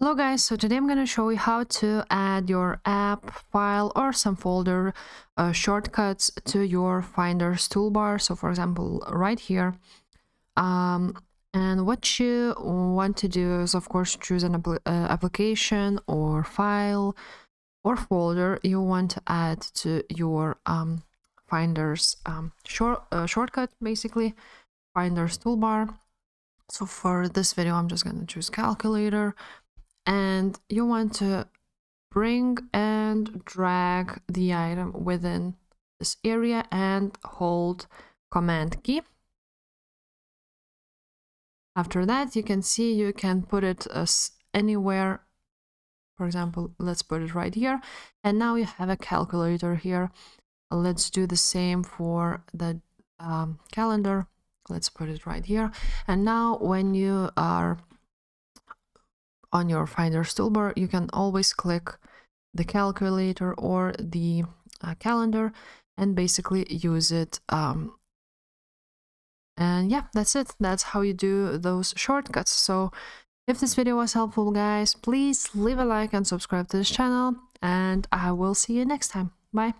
Hello guys, so today I'm going to show you how to add your app, file or some folder shortcuts to your Finder's toolbar. So for example, right here. And what you want to do is, of course, choose an application or file or folder you want to add to your Finder's shortcut, basically, Finder's toolbar. So for this video, I'm just going to choose calculator. And you want to bring and drag the item within this area and hold Command key. After that, you can see you can put it anywhere. For example, let's put it right here. And now you have a calculator here. Let's do the same for the calendar. Let's put it right here. And now when you are on your Finder's toolbar, you can always click the calculator or the calendar and basically use it. And yeah, that's it. That's how you do those shortcuts. So if this video was helpful, guys, please leave a like and subscribe to this channel, and I will see you next time. Bye.